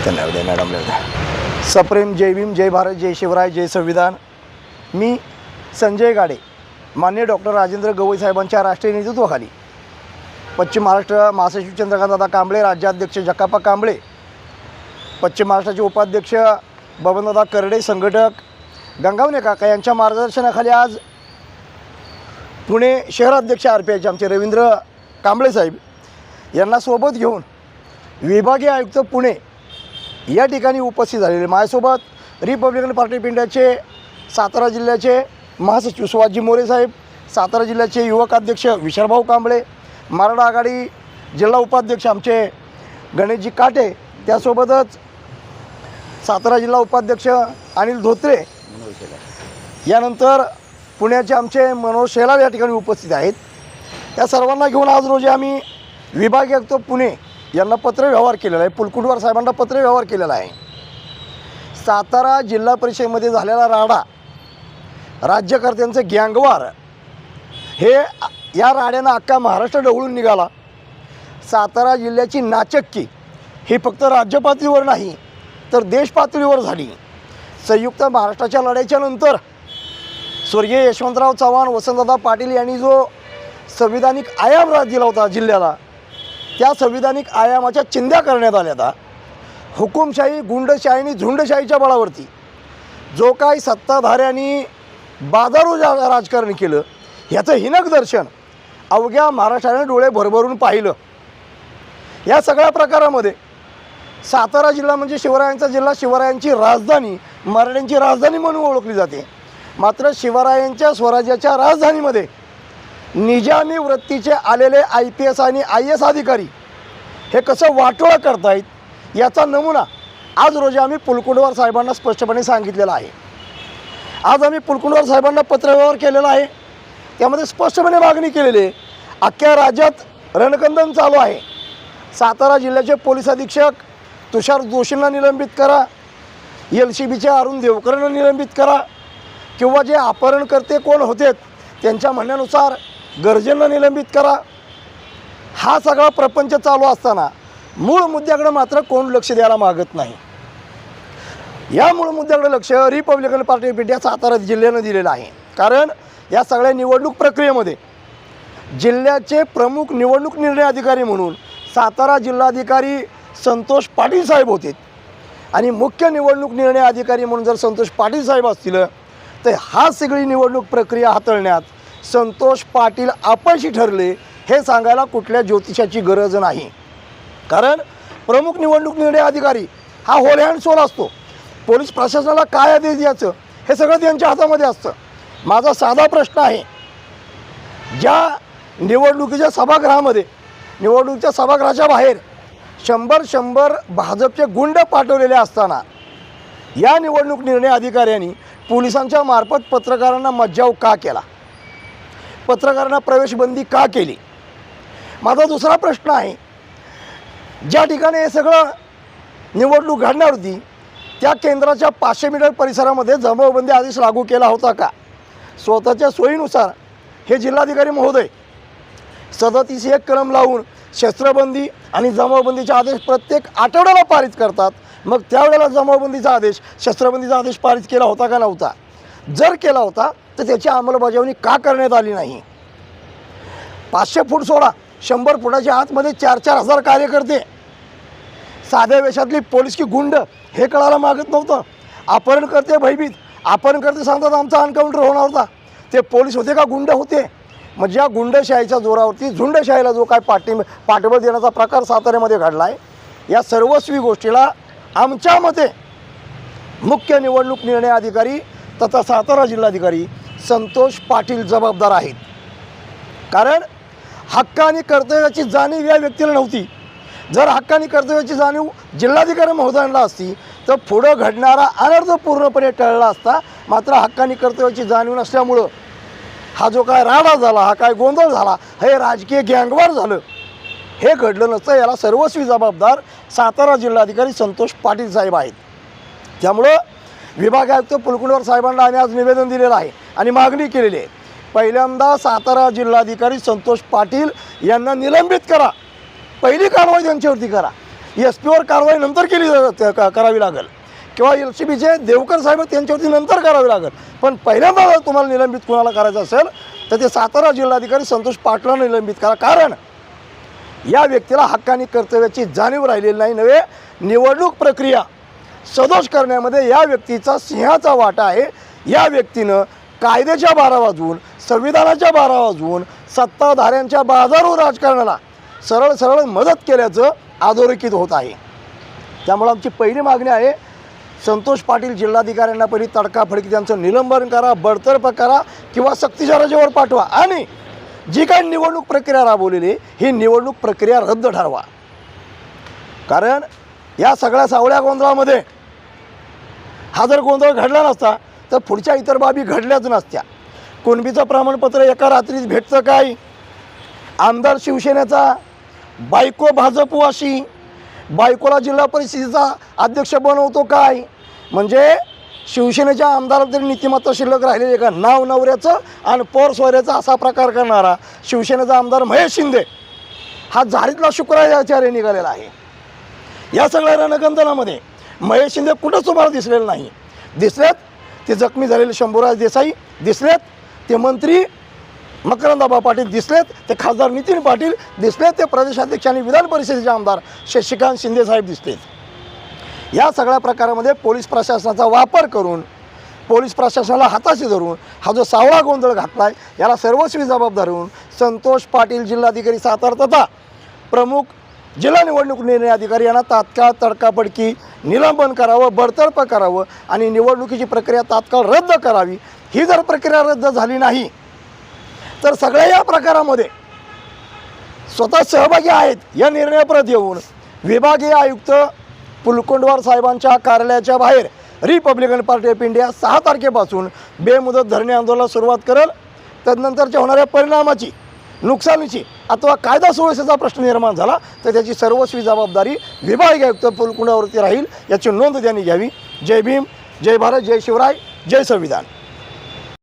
धन्यवाद मॅडम. सप्रेम जय भीम, जय भारत, जय शिवराय, जय संविधान. मी संजय गाडे, माननीय डॉक्टर राजेंद्र गवई साहेबांच्या राष्ट्रीय नेतृत्वाखाली पश्चिम महाराष्ट्र महासचिव चंद्रकांतदादा कांबळे, राज्याध्यक्ष जकाप्पा कांबळे, पश्चिम महाराष्ट्राचे उपाध्यक्ष बबनदादा करडे, संघटक गंगावणे काका यांच्या मार्गदर्शनाखाली आज पुणे शहराध्यक्ष RPIचे आमचे रवींद्र कांबळे साहेब यांना सोबत घेऊन विभागीय आयुक्त पुणे या ठिकाणी उपस्थित झालेले. माझ्यासोबत रिपब्लिकन पार्टी ऑफ इंडियाचे सातारा जिल्ह्याचे महासचिव सुभाषजी मोरे साहेब, सातारा जिल्ह्याचे युवक अध्यक्ष विशालभाऊ कांबळे, मराठा आघाडी जिल्हा उपाध्यक्ष आमचे गणेशजी काटे, त्यासोबतच सातारा जिल्हा उपाध्यक्ष अनिल धोत्रे, यानंतर पुण्याचे आमचे मनोज शेलार या ठिकाणी उपस्थित आहेत. या सर्वांना घेऊन आज रोजी आम्ही विभागीय आयुक्त पुणे यांना पत्रव्यवहार केलेला आहे, पुलकुटवार साहेबांना पत्रव्यवहार केलेला आहे. सातारा जिल्हा परिषदेमध्ये झालेला राडा, राज्यकर्त्यांचं गँगवार, हे या राड्यानं अख्खा महाराष्ट्र ढवळून निघाला. सातारा जिल्ह्याची नाचक्की ही फक्त राज्य पातळीवर नाही तर देश पातळीवर झाली. संयुक्त महाराष्ट्राच्या लढाईच्या नंतर स्वर्गीय यशवंतराव चव्हाण, वसंतदादा पाटील यांनी जो संविधानिक आयाम दिला होता जिल्ह्याला, त्या संविधानिक आयामाच्या चिंध्या करण्यात आल्या. आता हुकुमशाही, गुंडशाही आणि झुंडशाहीच्या बळावरती जो काही सत्ताधाऱ्यांनी बाजारू राजकारण केलं, ह्याचं हिणक दर्शन अवघ्या महाराष्ट्राने डोळे भरभरून पाहिलं. या सगळ्या प्रकारामध्ये सातारा जिल्हा म्हणजे शिवरायांचा जिल्हा, शिवरायांची राजधानी, मराठ्यांची राजधानी म्हणून ओळखली जाते. मात्र शिवरायांच्या स्वराज्याच्या राजधानीमध्ये निजामी वृत्तीचे आलेले IPS आणि IS अधिकारी हे कसं वाटोळं करतायत याचा नमुना आज रोजी आम्ही पुलकुटवार साहेबांना स्पष्टपणे सांगितलेला आहे. आज आम्ही पुलकुटवार साहेबांना पत्रव्यवहार केलेला आहे. त्यामध्ये स्पष्टपणे मागणी केलेली आहे. अख्ख्या राज्यात रणकंदन चालू आहे. सातारा जिल्ह्याचे पोलीस अधीक्षक तुषार जोशींना निलंबित करा, LCBचे अरुण देवकरांना निलंबित करा, किंवा जे अपहरणकर्ते कोण होते त्यांच्या म्हणण्यानुसार गर्जेंना निलंबित करा. हा सगळा प्रपंच चालू असताना मूळ मुद्द्याकडे मात्र कोण लक्ष द्यायला मागत नाही. या मूळ मुद्द्याकडे लक्ष Republican party of India Satara जिल्ह्यानं दिलेलं आहे. कारण या सगळ्या निवडणूक प्रक्रियेमध्ये जिल्ह्याचे प्रमुख निवडणूक निर्णय अधिकारी म्हणून सातारा जिल्हाधिकारी संतोष पाटील साहेब होते आणि मुख्य निवडणूक निर्णय अधिकारी म्हणून जर संतोष पाटील साहेब असतील तर हा सगळी निवडणूक प्रक्रिया हाताळण्यात संतोष पाटील अपयशी ठरले हे सांगायला कुठल्या ज्योतिषाची गरज नाही. कारण प्रमुख निवडणूक निर्णय अधिकारी हा होल हँड सोल असतो. पोलीस प्रशासनाला काय आदेश द्यायचं हे सगळं त्यांच्या हातामध्ये असतं. माझा साधा प्रश्न आहे, ज्या निवडणुकीच्या सभागृहामध्ये, निवडणुकीच्या सभागृहाच्या बाहेर 100 भाजपचे गुंड पाठवलेले असताना या निवडणूक निर्णय अधिकाऱ्यांनी पोलिसांच्या मार्फत पत्रकारांना मज्जाव का केला, पत्रकारांना प्रवेशबंदी का केली? माझा दुसरा प्रश्न आहे, ज्या ठिकाणी हे सगळं निवडणूक घडणार होती त्या केंद्राच्या 500 मीटर परिसरामध्ये जमावबंदी आदेश लागू केला होता का? स्वतःच्या सोयीनुसार हे जिल्हाधिकारी महोदय 37(1) कलम लावून शस्त्रबंदी आणि जमावबंदीचे आदेश प्रत्येक आठवड्याला पारित करतात. मग त्यावेळेला जमावबंदीचा आदेश, शस्त्रबंदीचा आदेश पारित केला होता का नव्हता? जर केला होता तर त्याची अंमलबजावणी का करण्यात आली नाही? 500 फूट सोडा, 100 फुटाच्या आतमध्ये 4-4 हजार कार्यकर्ते, साध्या वेशातली पोलीस की गुंड हे कळायला मागत नव्हतं. अपहरणकर्ते भयभीत, अपहरणकर्ते सांगतात आमचा एन्काउंटर होणार होता. ते पोलीस होते का गुंड होते? म्हणजे या गुंडशाहीच्या जोरावरती झुंडशाहीला जो काय पाठबळ देण्याचा प्रकार साताऱ्यामध्ये घडला आहे, या सर्वस्वी गोष्टीला आमच्या मते मुख्य निवडणूक निर्णय अधिकारी तथा सातारा जिल्हाधिकारी संतोष पाटील जबाबदार आहेत. कारण हक्क आणि कर्तव्याची जाणीव या व्यक्तीला नव्हती. जर हक्क आणि कर्तव्याची जाणीव जिल्हाधिकारी महोदयांना असती तर पुढं घडणारा अनर्थ पूर्णपणे टळला असता. मात्र हक्क आणि कर्तव्याची जाणीव नसल्यामुळं हा जो काय राडा झाला, हा काय गोंधळ झाला, हे राजकीय गँगवार झालं, हे घडलं नसतं. याला सर्वस्वी जबाबदार सातारा जिल्हाधिकारी संतोष पाटील साहेब आहेत. त्यामुळं विभाग आयुक्त पुलकुटवार साहेबांना आम्ही आज निवेदन दिलेलं आहे आणि मागणी केलेली आहे. पहिल्यांदा सातारा जिल्हाधिकारी संतोष पाटील यांना निलंबित करा, पहिली कारवाई त्यांच्यावरती करा. SP वर कारवाई नंतर करावी लागेल किंवा LCBचे देवकर साहेब त्यांच्यावरती नंतर करावी लागेल. पण पहिल्यांदा जर तुम्हाला निलंबित कोणाला करायचं असेल तर ते सातारा जिल्हाधिकारी संतोष पाटलांना निलंबित करा. कारण या व्यक्तीला हक्कानी कर्तव्याची जाणीव राहिलेली नाही. नव्हे, निवडणूक प्रक्रिया सदोष करण्यामध्ये या व्यक्तीचा सिंहाचा वाटा आहे. या व्यक्तीनं कायद्याच्या बारा वाजवून, संविधानाच्या बारा वाजवून सत्ताधाऱ्यांच्या बाजारू राजकारणाला सरळ मदत केल्याचं अधोरेखित होत आहे. त्यामुळे आमची पहिली मागणी आहे, संतोष पाटील जिल्हाधिकाऱ्यांना पहिली तडकाफडकी त्यांचं निलंबन करा, बडतर्फ करा किंवा सक्तीच्या रजेवर पाठवा आणि जी काही निवडणूक प्रक्रिया राबवलेली ही निवडणूक प्रक्रिया रद्द ठरवा. कारण या सगळ्या सावळ्या गोंधळामध्ये हा जर गोंधळ घडला नसता तर पुढच्या इतर बाबी घडल्याच नसत्या. कुणबीचं प्रमाणपत्र एका रात्रीत भेटतं काय, आमदार शिवसेनेचा, बायको भाजपवाशी, बायकोला जिल्हा परिषदेचा अध्यक्ष बनवतो काय, म्हणजे शिवसेनेच्या आमदारात तरी नीतिमत्ता शिल्लक राहिलेली का, नाव नवऱ्याचं आणि पोर सोयऱ्याचा असा प्रकार करणारा शिवसेनेचा आमदार महेश शिंदे हा झारीतला शुक्राचार्य निघालेला आहे. या सगळ्या रणकंदनामध्ये महेश शिंदे कुठंच तुम्हाला दिसलेलं नाही. दिसलेत ते जखमी झालेले शंभूराज देसाई, दिसलेत ते मंत्री मकरंदाबा पाटील, दिसलेत ते खासदार नितीन पाटील, दिसलेत ते प्रदेशाध्यक्ष आणि विधान परिषदेचे आमदार शशिकांत शिंदे साहेब दिसलेत. या सगळ्या प्रकारामध्ये पोलीस प्रशासनाचा वापर करून, पोलीस प्रशासनाला हाताशी धरून हा जो सावळा गोंधळ घातला आहे याला सर्वस्वी जबाबदार होऊन संतोष पाटील जिल्हाधिकारी सातारा तथा प्रमुख जिल्हा निवडणूक निर्णय अधिकारी यांना तात्काळ तडकाफडकी निलंबन करावं, बडतर्फ करावं आणि निवडणुकीची प्रक्रिया तात्काळ रद्द करावी. ही जर प्रक्रिया रद्द झाली नाही तर सगळ्या या प्रकारामध्ये स्वतः सहभागी आहेत या निर्णयाप्रत येऊन विभागीय आयुक्त पुलकुंडवार साहेबांच्या कार्यालयाच्या बाहेर रिपब्लिकन पार्टी ऑफ इंडिया 6 तारखेपासून बेमुदत धरणे आंदोलनाला सुरुवात करेल. तदनंतरच्या होणाऱ्या परिणामाची, नुकसानीची अथवा कायदा सुव्यवस्थेचा प्रश्न निर्माण झाला तर त्याची सर्वस्वी जबाबदारी विभागीय आयुक्त पुलकुंडवारवरती राहील, याची नोंद त्यांनी घ्यावी. जय भीम, जय भारत, जय शिवराय, जय संविधान.